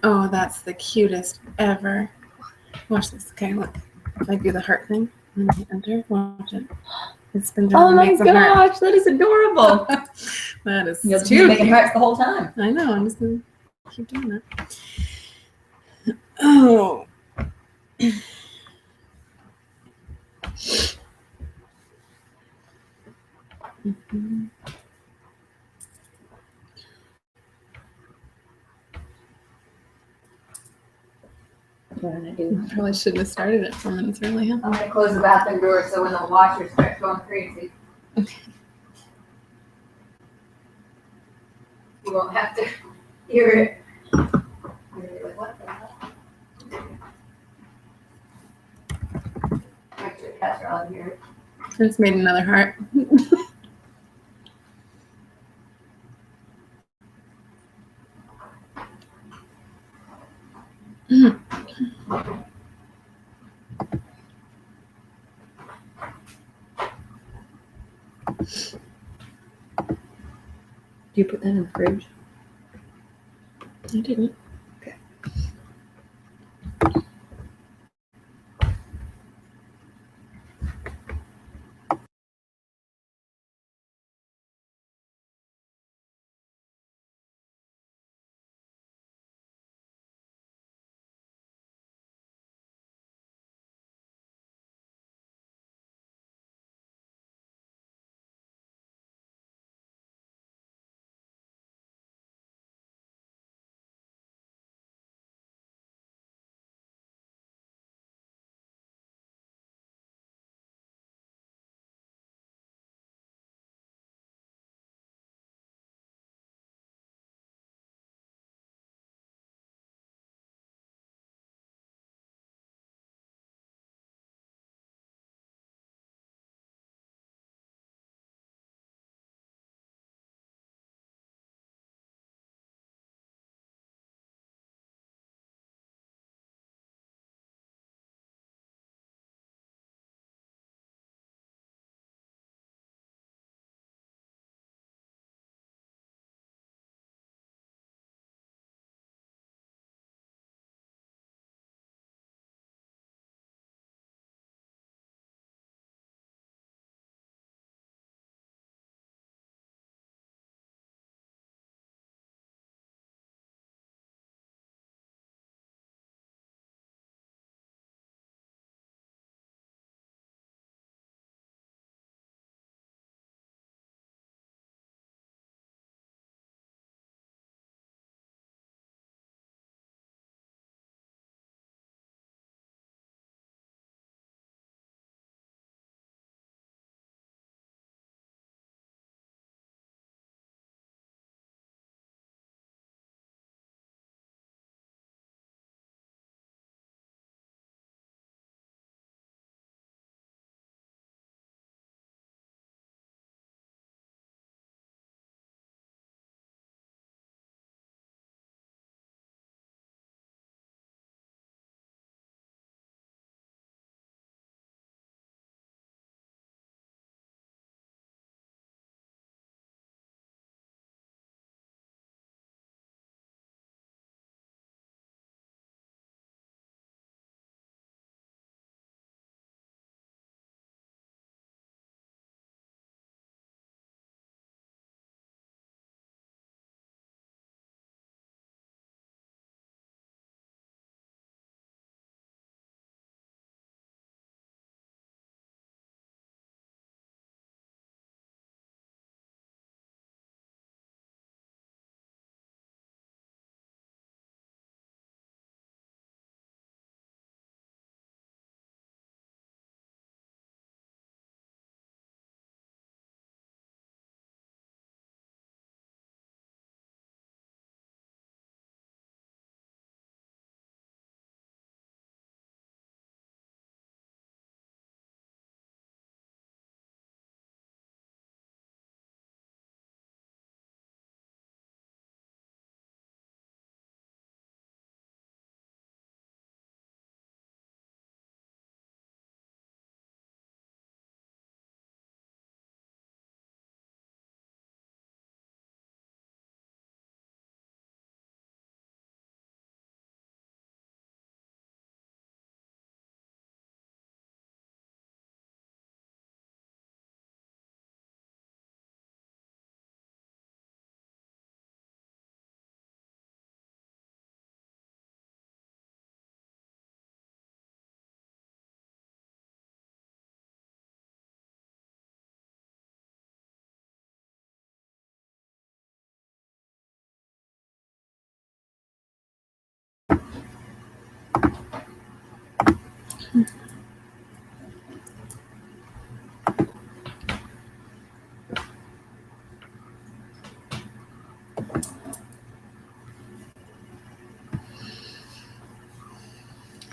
Oh, that's the cutest ever. Watch this. Okay, look. If I do the heart thing and I enter, watch it. It spins around Oh and my makes a heart. gosh, that is adorable. That is You'll just too be making cute. hearts the whole time. I know. I'm just gonna keep doing that. Oh. Mm-hmm. What am I do? Probably shouldn't have started it 4 minutes early, huh? I'm gonna close the bathroom door so when the washer starts going crazy, Okay. you won't have to hear it. You're like, what the hell? Actually, cats are on here. I just made another heart. Do you put that in the fridge? I didn't.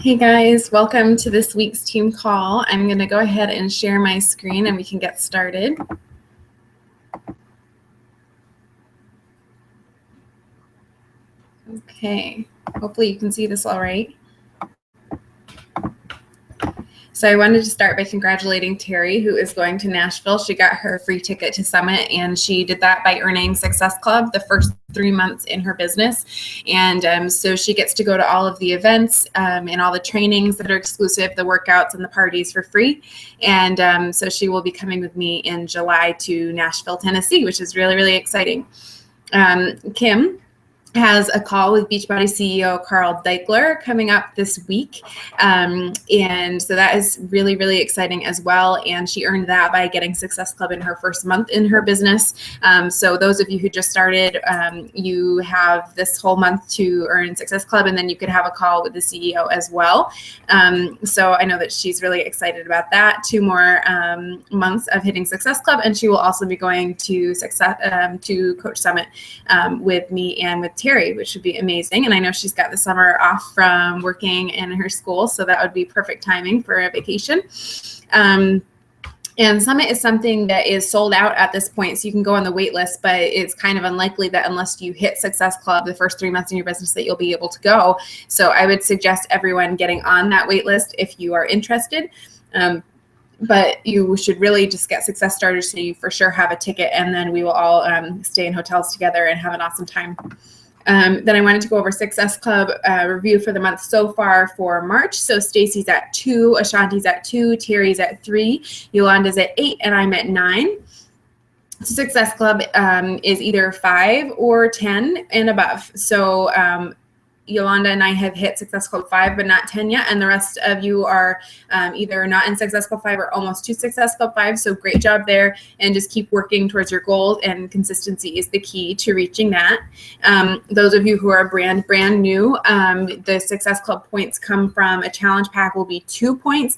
Hey guys, welcome to this week's team call. I'm going to go ahead and share my screen and we can get started. Okay, hopefully you can see this all right. So I wanted to start by congratulating Terry, who is going to Nashville. She got her free ticket to Summit, and she did that by earning Success Club the first 3 months in her business. And so she gets to go to all of the events and all the trainings that are exclusive, the workouts and the parties for free. And so she will be coming with me in July to Nashville, Tennessee, which is really, really exciting. Kim has a call with Beachbody CEO Carl Deichler coming up this week. And so that is really, really exciting as well. And she earned that by getting Success Club in her first month in her business. So those of you who just started, you have this whole month to earn Success Club, and then you could have a call with the CEO as well. So I know that she's really excited about that. 2 more months of hitting Success Club, and she will also be going to Coach Summit with me and with Terry, which would be amazing. And I know she's got the summer off from working in her school, so that would be perfect timing for a vacation. And Summit is something that is sold out at this point, so you can go on the wait list, but it's kind of unlikely that unless you hit Success Club the first 3 months in your business that you'll be able to go. So I would suggest everyone getting on that wait list if you are interested. But you should really just get Success started so you for sure have a ticket, and then we will all stay in hotels together and have an awesome time. Then I wanted to go over Success Club review for the month so far for March. So Stacy's at 2, Ashanti's at 2, Terry's at 3, Yolanda's at 8, and I'm at 9. Success Club is either 5 or 10 and above. So Yolanda and I have hit Success Club 5, but not 10 yet. And the rest of you are either not in Success Club 5 or almost to Success Club 5. So great job there. And just keep working towards your goals, and consistency is the key to reaching that. Those of you who are brand new, the Success Club points come from a challenge pack will be 2 points,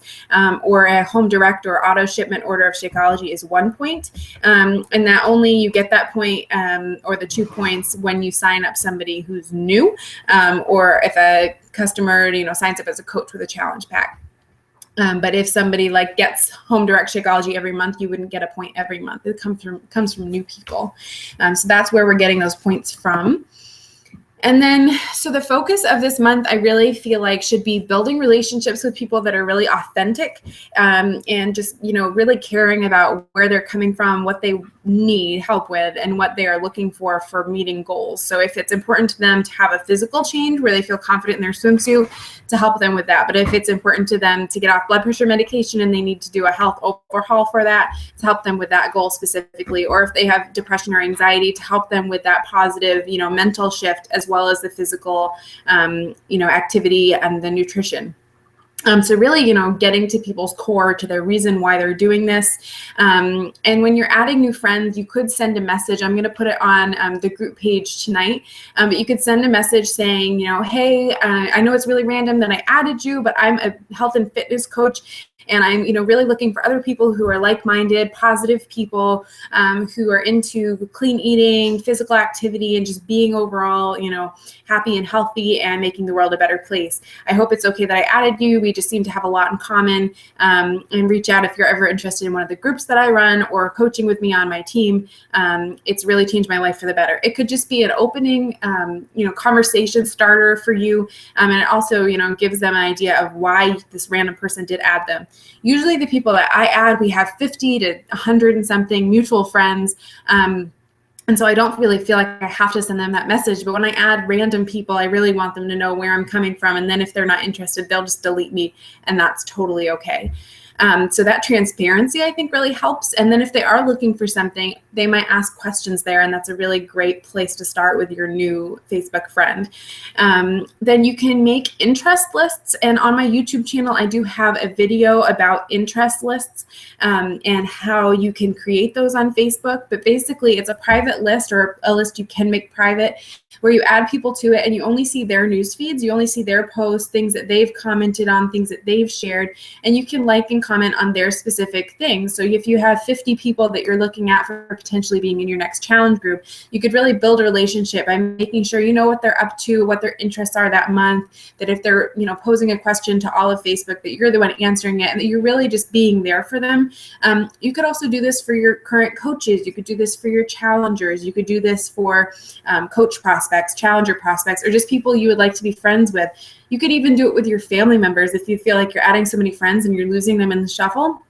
or a home direct or auto shipment order of Shakeology is 1 point. And that only you get that point or the 2 points when you sign up somebody who's new. Or if a customer, signs up as a coach with a challenge pack. But if somebody gets home direct Shakeology every month, you wouldn't get a point every month. It comes from new people. So that's where we're getting those points from. And then, so the focus of this month, I really feel like should be building relationships with people that are really authentic, and just, really caring about where they're coming from, what they need help with, and what they are looking for meeting goals. So if it's important to them to have a physical change where they feel confident in their swimsuit, to help them with that. But if it's important to them to get off blood pressure medication and they need to do a health overhaul for that, to help them with that goal specifically. Or if they have depression or anxiety, to help them with that positive, mental shift, as well as the physical, activity and the nutrition. So really, getting to people's core, to their reason why they're doing this. And when you're adding new friends, you could send a message. I'm going to put it on the group page tonight. But you could send a message saying, hey, I know it's really random that I added you, but I'm a health and fitness coach. And I'm, really looking for other people who are like-minded, positive people, who are into clean eating, physical activity, and just being overall, happy and healthy and making the world a better place. I hope it's okay that I added you. We just seem to have a lot in common. And reach out if you're ever interested in one of the groups that I run or coaching with me on my team. It's really changed my life for the better. It could just be an opening, conversation starter for you. And it also, gives them an idea of why this random person did add them. Usually the people that I add, we have 50 to 100 and something mutual friends. And so I don't really feel like I have to send them that message. But when I add random people, I really want them to know where I'm coming from. And then if they're not interested, they'll just delete me. And that's totally okay. So that transparency, I think, really helps. And then if they are looking for something, they might ask questions there. And that's a really great place to start with your new Facebook friend. Then you can make interest lists. And on my YouTube channel, I do have a video about interest lists and how you can create those on Facebook. But basically, it's a private list, or a list you can make private, where you add people to it and you only see their news feeds. You only see their posts, things that they've commented on, things that they've shared, and you can like and comment on their specific things. So if you have 50 people that you're looking at for potentially being in your next challenge group, you could really build a relationship by making sure you know what they're up to, what their interests are that month, that if they're, you know, posing a question to all of Facebook, that you're the one answering it, and that you're really just being there for them. You could also do this for your current coaches. You could do this for your challengers. You could do this for coach prospects, challenger prospects, or just people you would like to be friends with. You could even do it with your family members if you feel like you're adding so many friends and you're losing them in the shuffle.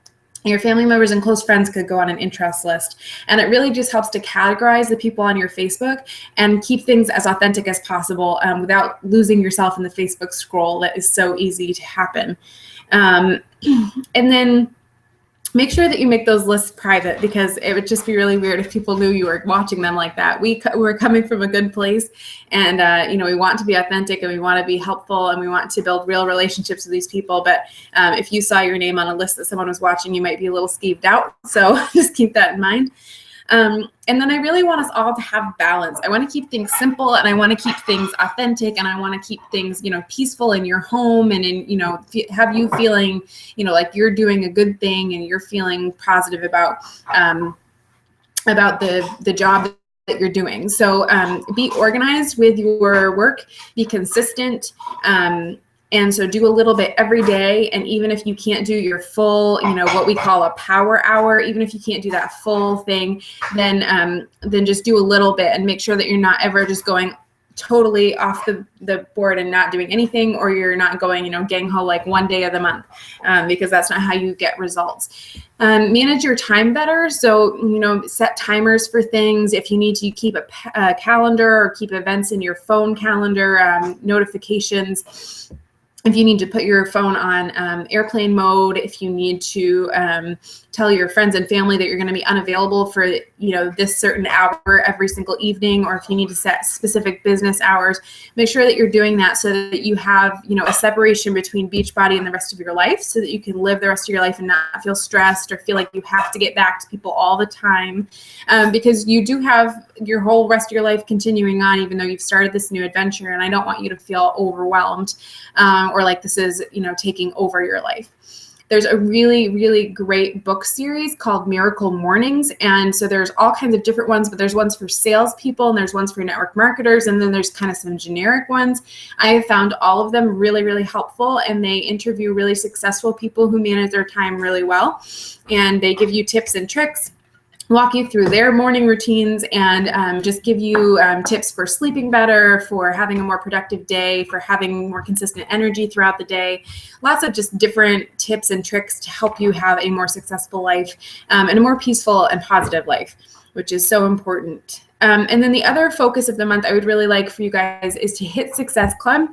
Your family members and close friends could go on an interest list. And it really just helps to categorize the people on your Facebook and keep things as authentic as possible without losing yourself in the Facebook scroll that is so easy to happen. And then make sure that you make those lists private, because it would just be really weird if people knew you were watching them like that. We're coming from a good place, and you know, we want to be authentic and we want to be helpful and we want to build real relationships with these people. But if you saw your name on a list that someone was watching, you might be a little skeeved out. So just keep that in mind. And then I really want us all to have balance. I want to keep things simple, and I want to keep things authentic, and I want to keep things, you know, peaceful in your home, and in, you know, have you feeling, you know, like you're doing a good thing and you're feeling positive about the job that you're doing. So be organized with your work, be consistent. And so do a little bit every day. And even if you can't do your full, you know, what we call a power hour, even if you can't do that full thing, then just do a little bit, and make sure that you're not ever just going totally off the board and not doing anything, or you're not going, you know, gang-ho like one day of the month, because that's not how you get results. Manage your time better. So, you know, set timers for things. If you need to, keep a calendar or keep events in your phone calendar, notifications. If you need to put your phone on airplane mode, if you need to tell your friends and family that you're going to be unavailable for, you know, this certain hour every single evening, or if you need to set specific business hours, make sure that you're doing that so that you have, you know, a separation between Beachbody and the rest of your life, so that you can live the rest of your life and not feel stressed or feel like you have to get back to people all the time, because you do have your whole rest of your life continuing on, even though you've started this new adventure. And I don't want you to feel overwhelmed or like this is, you know, taking over your life. There's a really, really great book series called Miracle Mornings. And so there's all kinds of different ones, but there's ones for salespeople and there's ones for network marketers. And then there's kind of some generic ones. I have found all of them really, really helpful. And they interview really successful people who manage their time really well. And they give you tips and tricks, walk you through their morning routines, and just give you tips for sleeping better, for having a more productive day, for having more consistent energy throughout the day. Lots of just different tips and tricks to help you have a more successful life and a more peaceful and positive life, which is so important. And then the other focus of the month I would really like for you guys is to hit Success Club.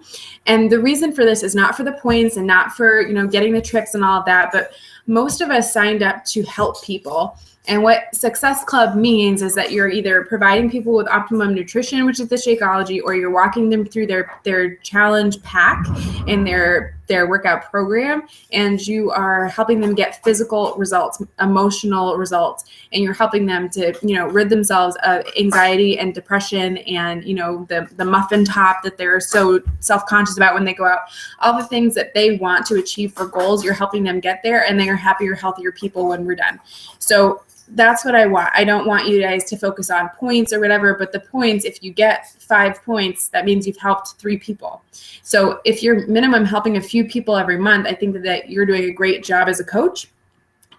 And the reason for this is not for the points and not for, you know, getting the tricks and all of that, but most of us signed up to help people. And what Success Club means is that you're either providing people with optimum nutrition, which is the Shakeology, or you're walking them through their challenge pack and their workout program, and you are helping them get physical results, emotional results, and you're helping them to, you know, rid themselves of anxiety and depression and, you know, the muffin top that they're so self-conscious about when they go out. All the things that they want to achieve for goals, you're helping them get there, and they are happier, healthier people when we're done. So that's what I want. I don't want you guys to focus on points or whatever, but the points, if you get 5 points, that means you've helped 3 people. So if you're minimum helping a few people every month, I think that you're doing a great job as a coach.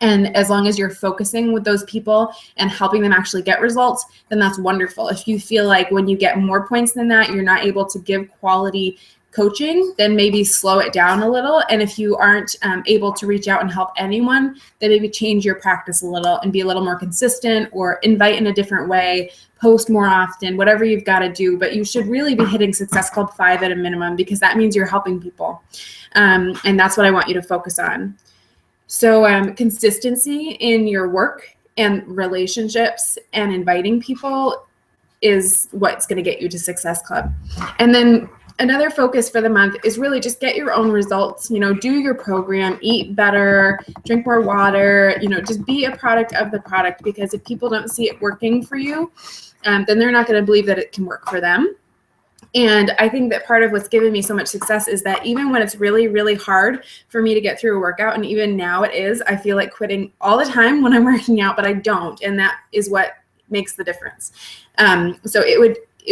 And as long as you're focusing with those people and helping them actually get results, then that's wonderful. If you feel like when you get more points than that, you're not able to give quality coaching, then maybe slow it down a little. And if you aren't able to reach out and help anyone, then maybe change your practice a little and be a little more consistent, or invite in a different way, post more often, whatever you've got to do. But you should really be hitting Success Club 5 at a minimum, because that means you're helping people. And that's what I want you to focus on. So consistency in your work and relationships and inviting people is what's going to get you to Success Club. And then another focus for the month is really just get your own results. You know, do your program, eat better, drink more water, you know, just be a product of the product, because if people don't see it working for you, then they're not going to believe that it can work for them. And I think that part of what's given me so much success is that even when it's really, really hard for me to get through a workout, and even now it is, I feel like quitting all the time when I'm working out, but I don't. And that is what makes the difference. So it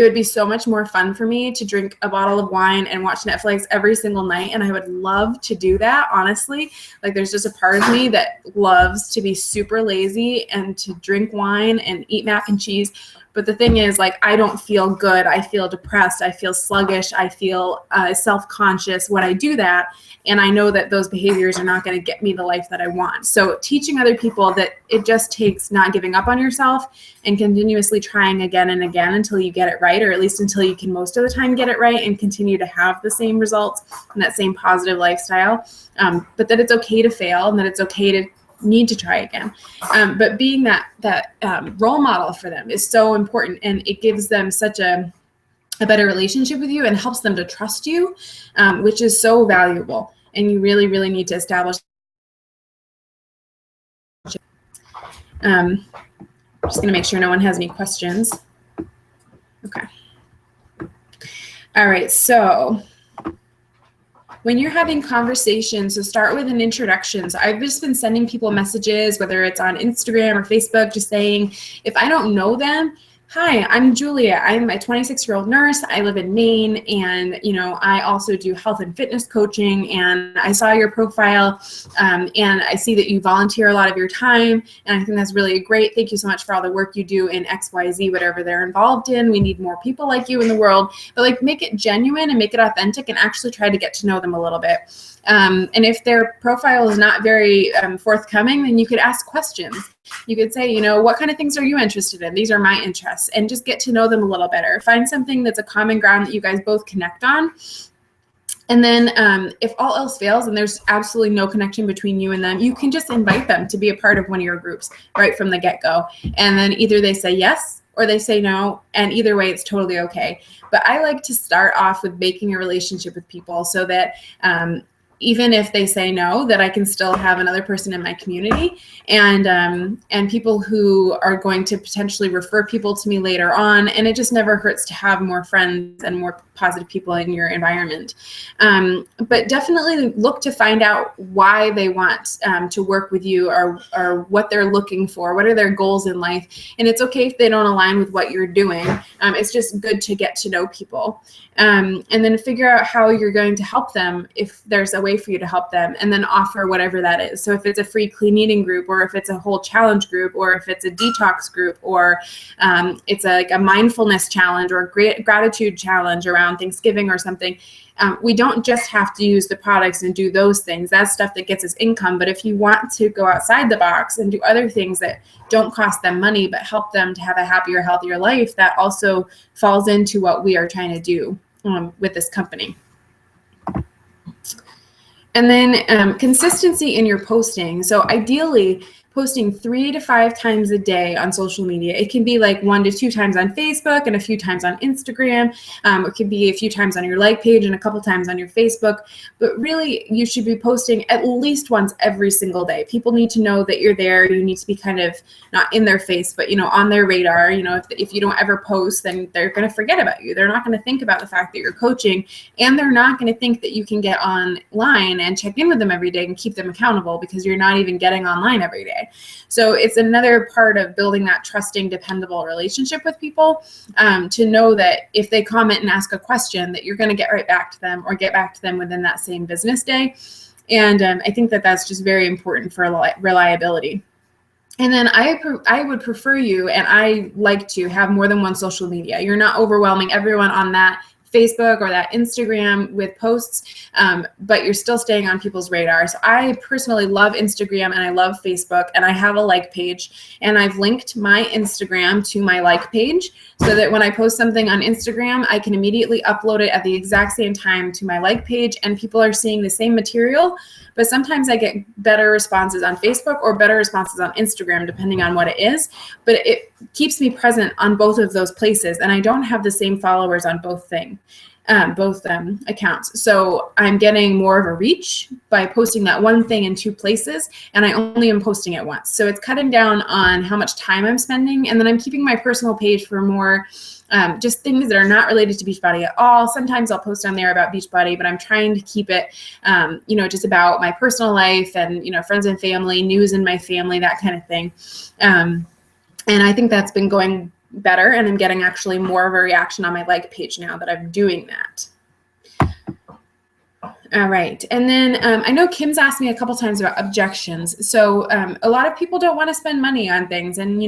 would be so much more fun for me to drink a bottle of wine and watch Netflix every single night. And I would love to do that, honestly. Like, there's just a part of me that loves to be super lazy and to drink wine and eat mac and cheese. But the thing is, like, I don't feel good. I feel depressed. I feel sluggish. I feel self-conscious when I do that. And I know that those behaviors are not going to get me the life that I want. So teaching other people that it just takes not giving up on yourself and continuously trying again and again until you get it right, or at least until you can most of the time get it right and continue to have the same results and that same positive lifestyle. But that it's okay to fail and that it's okay to need to try again. But being that role model for them is so important, and it gives them such a better relationship with you and helps them to trust you, which is so valuable. And you really, really need to establish. Just going to make sure no one has any questions. Okay. All right. So when you're having conversations, so start with an introduction. So I've just been sending people messages, whether it's on Instagram or Facebook, just saying, if I don't know them, hi, I'm Julia. I'm a 26-year-old nurse. I live in Maine, and I also do health and fitness coaching. And I saw your profile, and I see that you volunteer a lot of your time, and I think that's really great. Thank you so much for all the work you do in XYZ, whatever they're involved in. We need more people like you in the world. But like, make it genuine and make it authentic, and actually try to get to know them a little bit. And if their profile is not very forthcoming, then you could ask questions. You could say, what kind of things are you interested in? These are my interests, and just get to know them a little better. Find something that's a common ground that you guys both connect on. And then if all else fails and there's absolutely no connection between you and them, you can just invite them to be a part of one of your groups right from the get-go. And then either they say yes or they say no, and either way, it's totally okay. But I like to start off with making a relationship with people so that even if they say no, that I can still have another person in my community, and people who are going to potentially refer people to me later on. And it just never hurts to have more friends and more positive people in your environment. But definitely look to find out why they want to work with you, or what they're looking for. What are their goals in life? And it's okay if they don't align with what you're doing. It's just good to get to know people. And then figure out how you're going to help them, if there's a way for you to help them, and then offer whatever that is. So if it's a free clean eating group, or if it's a whole challenge group, or if it's a detox group, or it's like a mindfulness challenge or a gratitude challenge around Thanksgiving or something, we don't just have to use the products and do those things. That's stuff that gets us income. But if you want to go outside the box and do other things that don't cost them money but help them to have a happier, healthier life, that also falls into what we are trying to do with this company. And then consistency in your posting. So ideally, posting 3 to 5 times a day on social media. It can be like 1 to 2 times on Facebook and a few times on Instagram. It could be a few times on your like page and a couple times on your Facebook. But really, you should be posting at least once every single day. People need to know that you're there. You need to be kind of not in their face, but on their radar. If you don't ever post, then they're going to forget about you. They're not going to think about the fact that you're coaching, and they're not going to think that you can get online and check in with them every day and keep them accountable, because you're not even getting online every day. So it's another part of building that trusting, dependable relationship with people, to know that if they comment and ask a question, that you're going to get right back to them, or get back to them within that same business day. And I think that that's just very important for reliability. And then I would prefer you, and I like to have more than one social media. You're not overwhelming everyone on that Facebook or that Instagram with posts, but you're still staying on people's radars. I personally love Instagram and I love Facebook, and I have a like page, and I've linked my Instagram to my like page so that when I post something on Instagram, I can immediately upload it at the exact same time to my like page, and people are seeing the same material. But sometimes I get better responses on Facebook or better responses on Instagram, depending on what it is. But it keeps me present on both of those places, and I don't have the same followers on both accounts. So I'm getting more of a reach by posting that one thing in 2 places, and I only am posting it once. So it's cutting down on how much time I'm spending, and then I'm keeping my personal page for more just things that are not related to Beachbody at all. Sometimes I'll post on there about Beachbody, but I'm trying to keep it, just about my personal life and, friends and family, news in my family, that kind of thing. And I think that's been going better, and I'm getting actually more of a reaction on my like page now that I'm doing that. All right. And then I know Kim's asked me a couple times about objections. So a lot of people don't want to spend money on things, and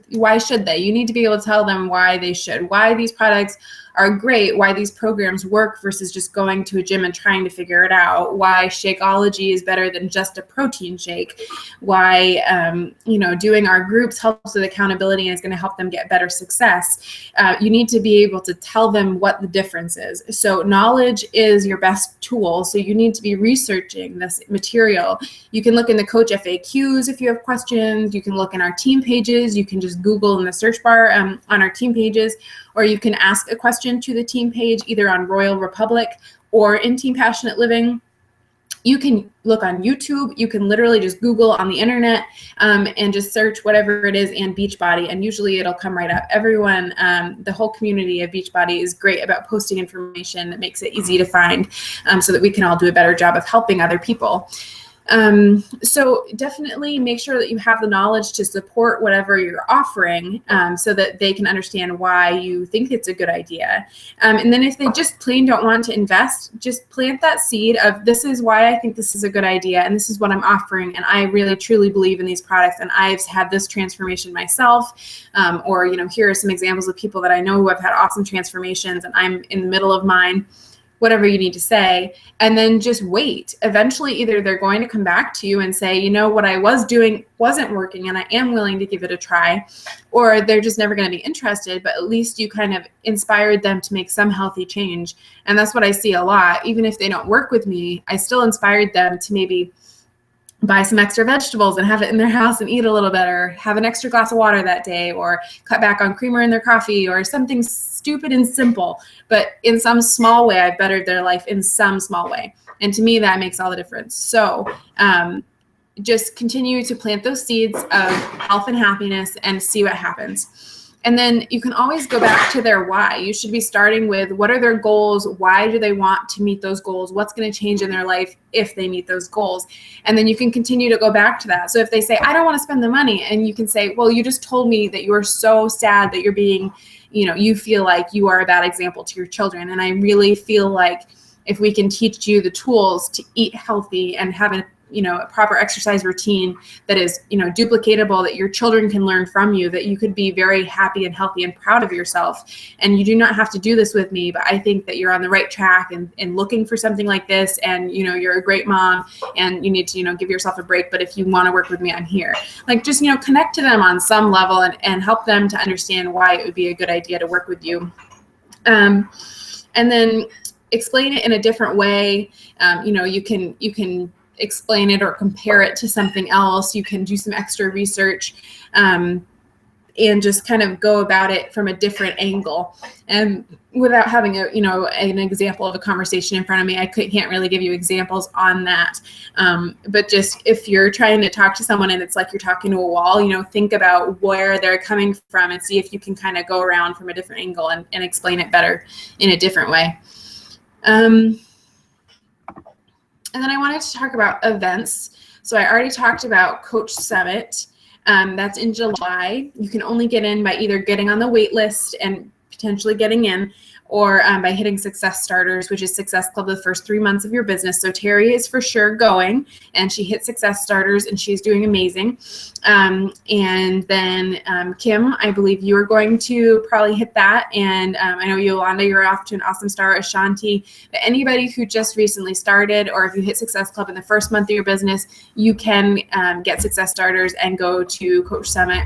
why should they? You need to be able to tell them why they should, why these products are great, why these programs work versus just going to a gym and trying to figure it out, why Shakeology is better than just a protein shake, why doing our groups helps with accountability and is going to help them get better success. You need to be able to tell them what the difference is. So knowledge is your best tool. So you need to be researching this material. You can look in the coach FAQs if you have questions. You can look in our team pages. You can just Google in the search bar on our team pages, or you can ask a question to the team page either on Royal Republic or in Team Passionate Living. You can look on YouTube. You can literally just Google on the internet and just search whatever it is and Beachbody, and usually it'll come right up. Everyone, the whole community of Beachbody is great about posting information that makes it easy to find so that we can all do a better job of helping other people. So definitely make sure that you have the knowledge to support whatever you're offering so that they can understand why you think it's a good idea. And then if they just plain don't want to invest, just plant that seed of this is why I think this is a good idea and this is what I'm offering, and I really truly believe in these products and I've had this transformation myself, or here are some examples of people that I know who have had awesome transformations and I'm in the middle of mine. Whatever you need to say, and then just wait. Eventually, either they're going to come back to you and say, what I was doing wasn't working and I am willing to give it a try, or they're just never going to be interested, but at least you kind of inspired them to make some healthy change. And that's what I see a lot. Even if they don't work with me, I still inspired them to maybe buy some extra vegetables and have it in their house and eat a little better, have an extra glass of water that day, or cut back on creamer in their coffee, or something stupid and simple, but in some small way, I've bettered their life in some small way. And to me, that makes all the difference. So just continue to plant those seeds of health and happiness and see what happens. And then you can always go back to their why. You should be starting with what are their goals? Why do they want to meet those goals? What's going to change in their life if they meet those goals? And then you can continue to go back to that. So if they say, I don't want to spend the money, and you can say, well, you just told me that you are so sad that you're being, you feel like you are a bad example to your children. And I really feel like if we can teach you the tools to eat healthy and have a proper exercise routine that is, duplicatable, that your children can learn from you, that you could be very happy and healthy and proud of yourself. And you do not have to do this with me, but I think that you're on the right track and looking for something like this. And, you're a great mom and you need to, give yourself a break. But if you want to work with me, I'm here. Like, just, connect to them on some level and help them to understand why it would be a good idea to work with you. And then explain it in a different way. You can explain it or compare it to something else. You can do some extra research and just kind of go about it from a different angle. And without having an example of a conversation in front of me, I can't really give you examples on that. But just if you're trying to talk to someone and it's like you're talking to a wall, think about where they're coming from and see if you can kind of go around from a different angle and explain it better in a different way. And then I wanted to talk about events. So I already talked about Coach Summit. That's in July. You can only get in by either getting on the wait list and potentially getting in, or by hitting Success Starters, which is Success Club the first 3 months of your business. So Terry is for sure going, and she hit Success Starters, and she's doing amazing. And then Kim, I believe you are going to probably hit that. And I know Yolanda, you're off to an awesome start. Ashanti, but anybody who just recently started, or if you hit Success Club in the first month of your business, you can get Success Starters and go to Coach Summit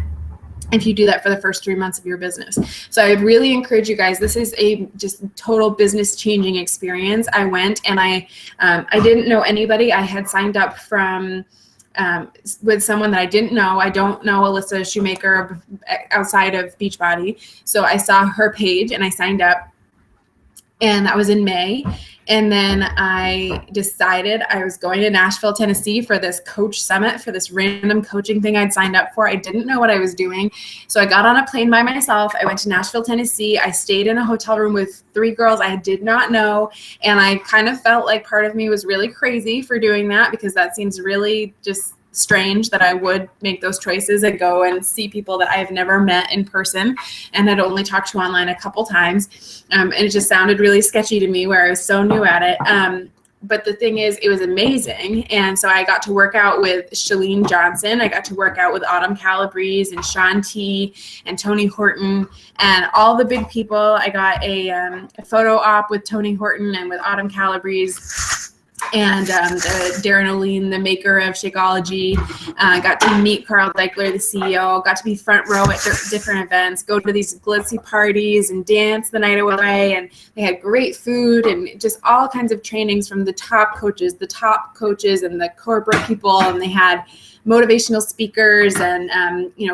if you do that for the first 3 months of your business. So I really encourage you guys. This is a just total business changing experience. I went and I didn't know anybody. I had signed up from with someone that I didn't know. I don't know Alyssa Shoemaker outside of Beachbody. So I saw her page and I signed up, and that was in May. And then I decided I was going to Nashville, Tennessee for this Coach Summit, for this random coaching thing I'd signed up for. I didn't know what I was doing. So I got on a plane by myself. I went to Nashville, Tennessee. I stayed in a hotel room with 3 girls I did not know. And I kind of felt like part of me was really crazy for doing that, because that seems really just strange that I would make those choices and go and see people that I've never met in person and had only talked to online a couple times. And it just sounded really sketchy to me where I was so new at it. But the thing is, it was amazing. And so I got to work out with Shalene Johnson. I got to work out with Autumn Calabrese and Sean T and Tony Horton and all the big people. I got a photo op with Tony Horton and with Autumn Calabrese and Darren O'Lean, the maker of Shakeology. Got to meet Carl Deichler, the CEO. Got to be front row at different events, go to these glitzy parties and dance the night away. And they had great food and just all kinds of trainings from the top coaches and the corporate people. And they had motivational speakers and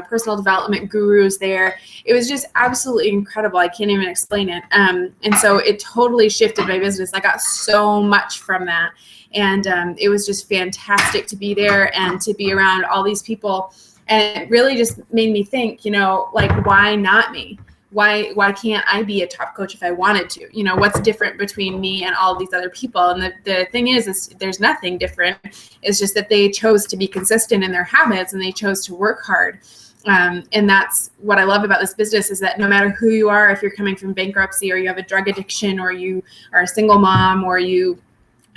personal development gurus there. It was just absolutely incredible. I can't even explain it. And so it totally shifted my business. I got so much from that. And it was just fantastic to be there and to be around all these people. And it really just made me think, like, why not me? Why can't I be a top coach if I wanted to? What's different between me and all of these other people? And the thing is there's nothing different. It's just that they chose to be consistent in their habits and they chose to work hard. And that's what I love about this business is that no matter who you are, if you're coming from bankruptcy or you have a drug addiction or you are a single mom or you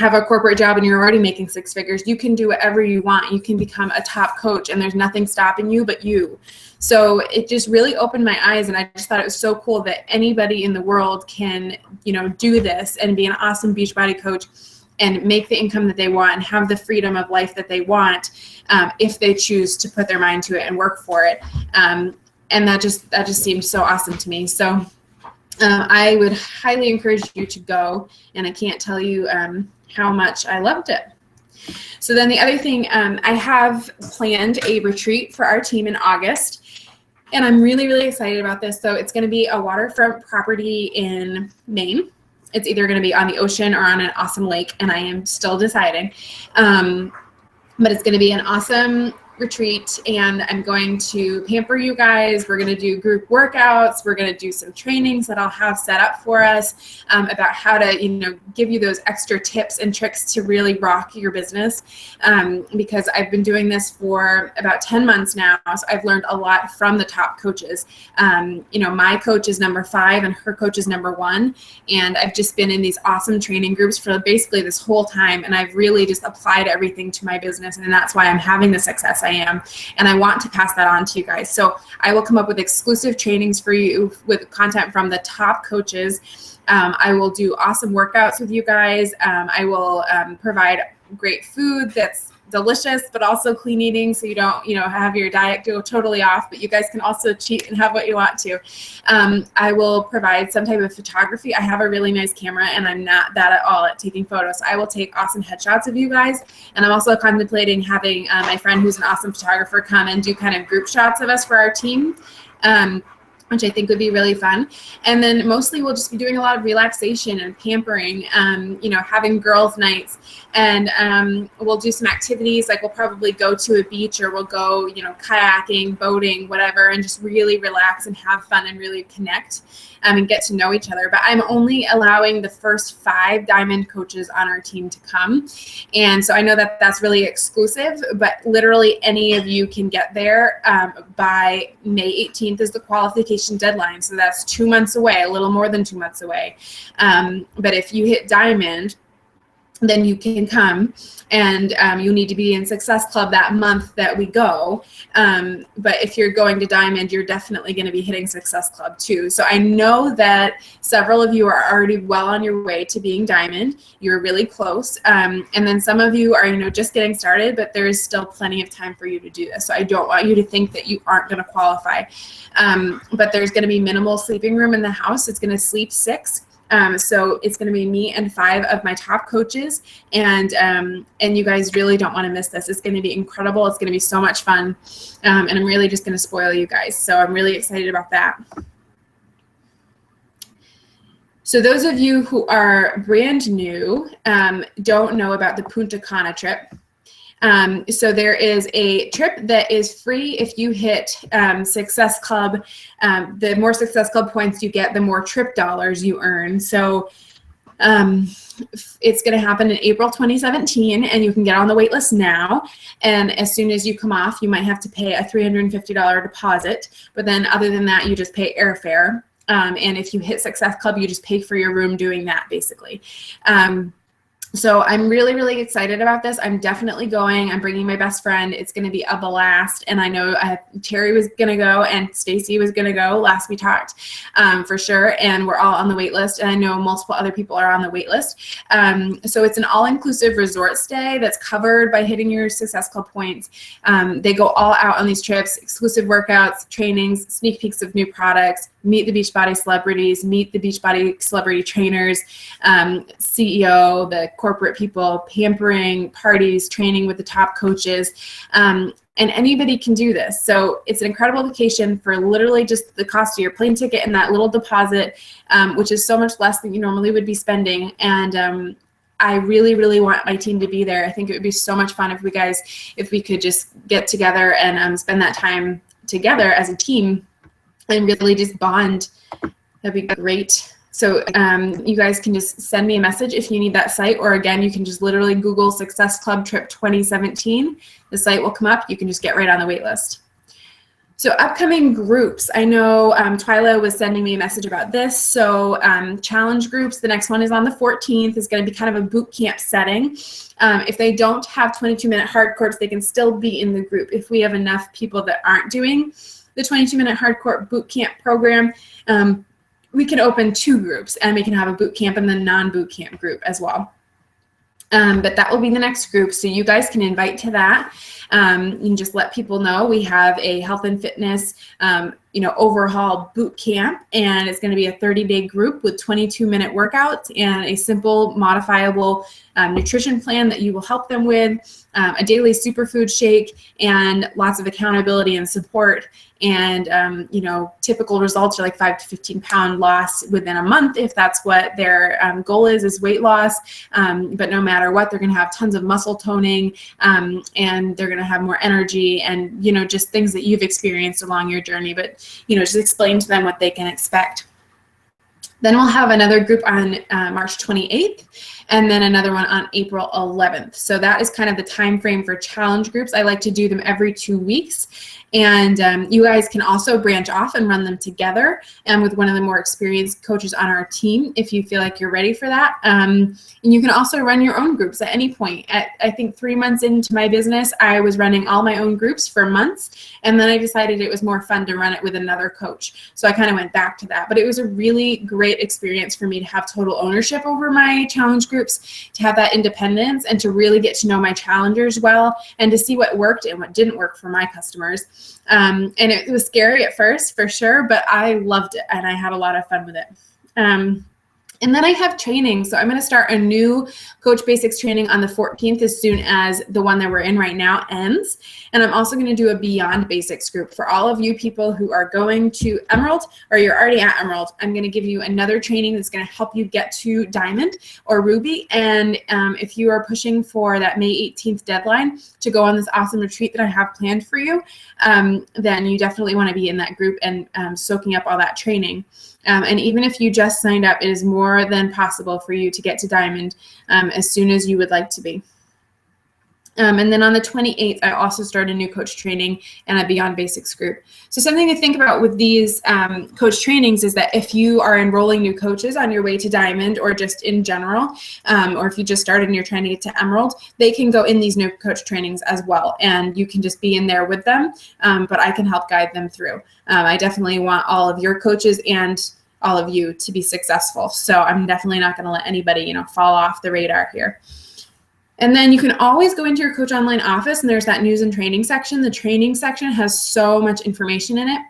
have a corporate job and you're already making six figures, you can do whatever you want. You can become a top coach and there's nothing stopping you but you. So it just really opened my eyes, and I just thought it was so cool that anybody in the world can, do this and be an awesome Beachbody coach and make the income that they want and have the freedom of life that they want if they choose to put their mind to it and work for it. And that just seemed so awesome to me. So I would highly encourage you to go, and I can't tell you how much I loved it. So then the other thing, I have planned a retreat for our team in August, and I'm really, really excited about this. So it's going to be a waterfront property in Maine. It's either going to be on the ocean or on an awesome lake, and I am still deciding. But it's going to be an awesome retreat, and I'm going to pamper you guys. We're going to do group workouts. We're going to do some trainings that I'll have set up for us about how to, give you those extra tips and tricks to really rock your business. Because I've been doing this for about 10 months now, so I've learned a lot from the top coaches. My coach is number 5 and her coach is number 1, and I've just been in these awesome training groups for basically this whole time, and I've really just applied everything to my business, and that's why I'm having the success I am, and I want to pass that on to you guys. So I will come up with exclusive trainings for you with content from the top coaches. I will do awesome workouts with you guys. I will provide great food that's delicious, but also clean eating, so you don't, have your diet go totally off, but you guys can also cheat and have what you want to. I will provide some type of photography. I have a really nice camera, and I'm not bad at all at taking photos. I will take awesome headshots of you guys, and I'm also contemplating having my friend who's an awesome photographer come and do kind of group shots of us for our team. Which I think would be really fun. And then mostly we'll just be doing a lot of relaxation and pampering, having girls' nights. And we'll do some activities, like we'll probably go to a beach, or we'll go, kayaking, boating, whatever, and just really relax and have fun and really connect and get to know each other. But I'm only allowing the first 5 diamond coaches on our team to come. And so I know that that's really exclusive, but literally any of you can get there by May 18th is the qualification deadline. So that's 2 months away, a little more than 2 months away. But if you hit diamond, then you can come, and you need to be in Success Club that month that we go. But if you're going to diamond, you're definitely going to be hitting Success Club too. So I know that several of you are already well on your way to being diamond. You're really close. And then some of you are, just getting started, but there is still plenty of time for you to do this. So I don't want you to think that you aren't going to qualify. But there's going to be minimal sleeping room in the house. It's going to sleep 6. So it's going to be me and 5 of my top coaches, and you guys really don't want to miss this. It's going to be incredible. It's going to be so much fun, and I'm really just going to spoil you guys. So I'm really excited about that. So those of you who are brand new don't know about the Punta Cana trip. So there is a trip that is free if you hit Success Club. The more Success Club points you get, the more trip dollars you earn. So It's going to happen in April 2017, and you can get on the wait list now. And as soon as you come off, you might have to pay a $350 deposit. But then other than that, you just pay airfare. And if you hit Success Club, you just pay for your room doing that, basically. So I'm really, really excited about this. I'm definitely going. I'm bringing my best friend. It's going to be a blast. And I know Terry was going to go and Stacy was going to go last we talked, for sure. And we're all on the wait list. And I know multiple other people are on the wait list. So it's an all-inclusive resort stay that's covered by hitting your Success Club points. They go all out on these trips, exclusive workouts, trainings, sneak peeks of new products, meet the Beachbody celebrities, meet the Beachbody celebrity trainers, CEO, the corporate people, pampering, parties, training with the top coaches, and anybody can do this. So it's an incredible vacation for literally just the cost of your plane ticket and that little deposit, which is so much less than you normally would be spending. And I really, really want my team to be there. I think it would be so much fun if we could just get together and spend that time together as a team and really just bond. That'd be great. So you guys can just send me a message if you need that site, or again, you can just literally Google Success Club Trip 2017. The site will come up. You can just get right on the wait list. So upcoming groups, I know Twyla was sending me a message about this. So challenge groups, the next one is on the 14th, is going to be kind of a boot camp setting. If they don't have 22-minute hardcores, they can still be in the group. If we have enough people that aren't doing the 22-minute hardcore boot camp program, we can open 2 groups, and we can have a boot camp and the non-boot camp group as well. But that will be the next group, so you guys can invite to that. You can just let people know we have a health and fitness overhaul boot camp, and it's going to be a 30-day group with 22-minute workouts and a simple modifiable nutrition plan that you will help them with, a daily superfood shake, and lots of accountability and support. And typical results are like 5 to 15 pound loss within a month if that's what their goal is weight loss. But no matter what, they're going to have tons of muscle toning, and they're going to have more energy, and just things that you've experienced along your journey. But just explain to them what they can expect. Then we'll have another group on March 28th, and then another one on April 11th. So that is kind of the time frame for challenge groups. I like to do them every 2 weeks. And you guys can also branch off and run them together and with one of the more experienced coaches on our team if you feel like you're ready for that. And you can also run your own groups at any point. I think 3 months into my business, I was running all my own groups for months, and then I decided it was more fun to run it with another coach. So I kind of went back to that. But it was a really great experience for me to have total ownership over my challenge groups, to have that independence, and to really get to know my challengers well, and to see what worked and what didn't work for my customers. And it was scary at first, for sure, but I loved it, and I had a lot of fun with it. And then I have training. So I'm going to start a new Coach Basics training on the 14th as soon as the one that we're in right now ends. And I'm also going to do a Beyond Basics group for all of you people who are going to Emerald, or you're already at Emerald. I'm going to give you another training that's going to help you get to Diamond or Ruby. And if you are pushing for that May 18th deadline to go on this awesome retreat that I have planned for you, then you definitely want to be in that group and soaking up all that training. And even if you just signed up, it is more than possible for you to get to Diamond as soon as you would like to be. And then on the 28th, I also start a new coach training and a Beyond Basics group. So something to think about with these coach trainings is that if you are enrolling new coaches on your way to Diamond, or just in general, or if you just started and you're trying to get to Emerald, they can go in these new coach trainings as well. And you can just be in there with them, but I can help guide them through. I definitely want all of your coaches and all of you to be successful. So I'm definitely not going to let anybody, fall off the radar here. And then you can always go into your Coach Online office, and there's that news and training section. The training section has so much information in it.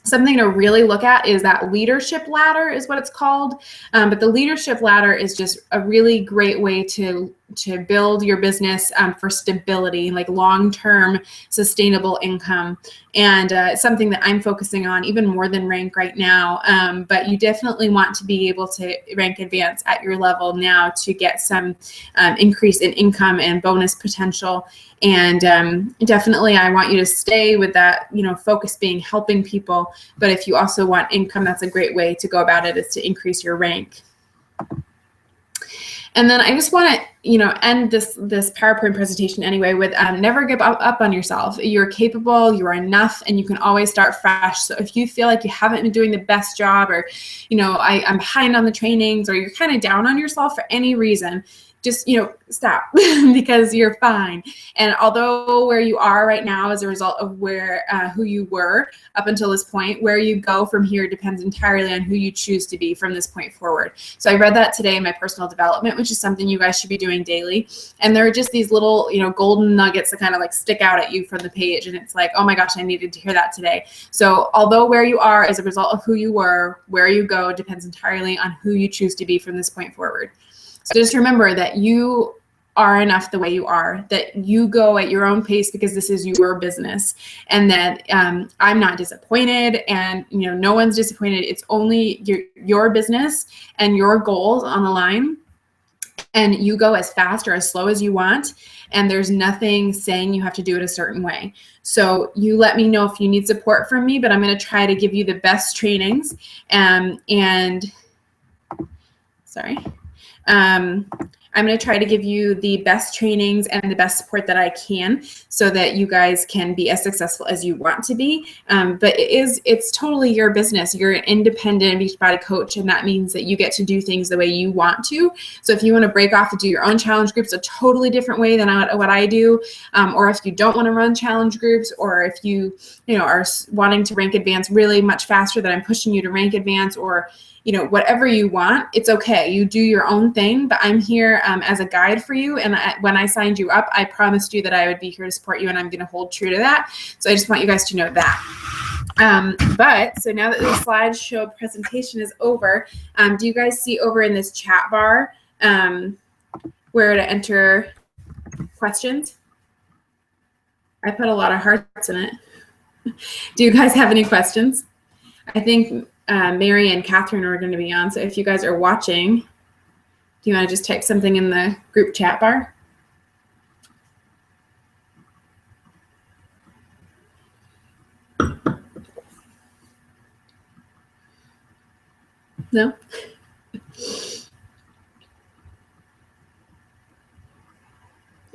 Something to really look at is that leadership ladder is what it's called. But the leadership ladder is just a really great way to build your business for stability, like long-term sustainable income. And it's something that I'm focusing on even more than rank right now. But you definitely want to be able to rank advance at your level now to get some increase in income and bonus potential. And definitely I want you to stay with that, focus being helping people. But if you also want income, that's a great way to go about it, is to increase your rank. And then I just want to, end this PowerPoint presentation anyway with never give up on yourself. You're capable, you are enough, and you can always start fresh. So if you feel like you haven't been doing the best job, or, I'm behind on the trainings, or you're kind of down on yourself for any reason, just, stop because you're fine. And although where you are right now is a result of who you were up until this point, where you go from here depends entirely on who you choose to be from this point forward. So I read that today in my personal development, which is something you guys should be doing daily. And there are just these little, golden nuggets that kind of like stick out at you from the page. And it's like, oh my gosh, I needed to hear that today. So although where you are is a result of who you were, where you go depends entirely on who you choose to be from this point forward. So just remember that you are enough the way you are, that you go at your own pace because this is your business, and that I'm not disappointed, and no one's disappointed. It's only your business and your goals on the line, and you go as fast or as slow as you want, and there's nothing saying you have to do it a certain way. So you let me know if you need support from me, but I'm going to try to give you the best trainings I'm going to try to give you the best trainings and the best support that I can so that you guys can be as successful as you want to be. But it's totally your business. You're an independent Beachbody coach, and that means that you get to do things the way you want to. So if you want to break off and do your own challenge groups a totally different way than what I do, or if you don't want to run challenge groups, or if you are wanting to rank advance really much faster than I'm pushing you to rank advance, or whatever you want, it's okay. You do your own thing, but I'm here as a guide for you. And when I signed you up, I promised you that I would be here to support you, and I'm going to hold true to that. So I just want you guys to know that. So now that the slideshow presentation is over, do you guys see over in this chat bar where to enter questions? I put a lot of hearts in it. Do you guys have any questions? I think Mary and Catherine are going to be on. So if you guys are watching, do you want to just type something in the group chat bar? No?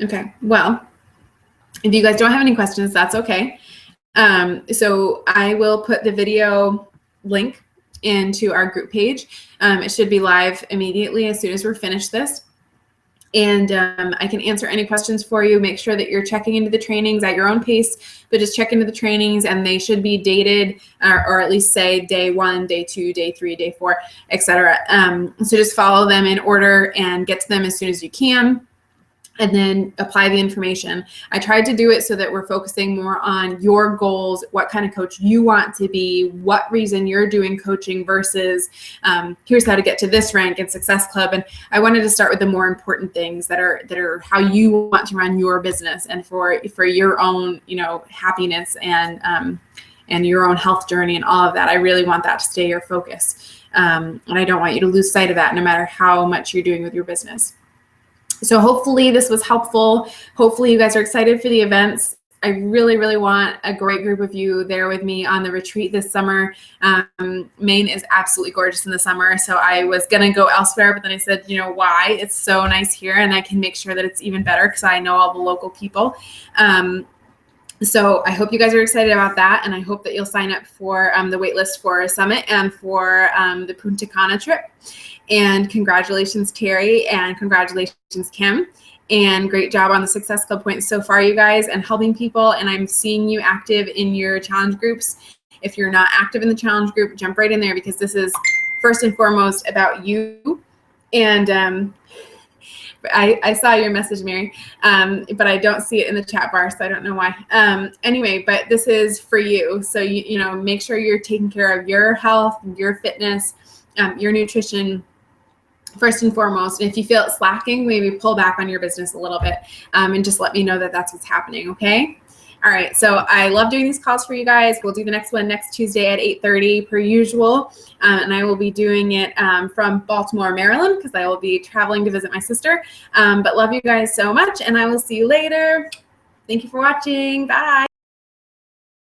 Okay, well, if you guys don't have any questions, that's okay. So I will put the video link into our group page. It should be live immediately as soon as we're finished this. And I can answer any questions for you. Make sure that you're checking into the trainings at your own pace, but just check into the trainings, and they should be dated or at least say day 1, day 2, day 3, day 4, etc. So just follow them in order and get to them as soon as you can, and then apply the information. I tried to do it so that we're focusing more on your goals, what kind of coach you want to be, what reason you're doing coaching versus here's how to get to this rank in Success Club. And I wanted to start with the more important things that are how you want to run your business, and for your own happiness and your own health journey and all of that. I really want that to stay your focus. And I don't want you to lose sight of that no matter how much you're doing with your business. So hopefully this was helpful. Hopefully you guys are excited for the events. I really, really want a great group of you there with me on the retreat this summer. Maine is absolutely gorgeous in the summer. So I was going to go elsewhere, but then I said, why? It's so nice here, and I can make sure that it's even better because I know all the local people. So I hope you guys are excited about that, and I hope that you'll sign up for the waitlist for a summit and for the PUNTA CANA trip. And congratulations, Terry, and congratulations, Kim. And great job on the Success Club points so far, you guys, and helping people. And I'm seeing you active in your challenge groups. If you're not active in the challenge group, jump right in there, because this is first and foremost about you. And I saw your message, Mary, but I don't see it in the chat bar, so I don't know why. Anyway, but this is for you. So, make sure you're taking care of your health, your fitness, your nutrition, first and foremost. And if you feel it slacking, maybe pull back on your business a little bit, and just let me know that that's what's happening, okay? All right, so I love doing these calls for you guys. We'll do the next one next Tuesday at 8:30 per usual, and I will be doing it from Baltimore, Maryland, because I will be traveling to visit my sister. But love you guys so much, and I will see you later. Thank you for watching. Bye.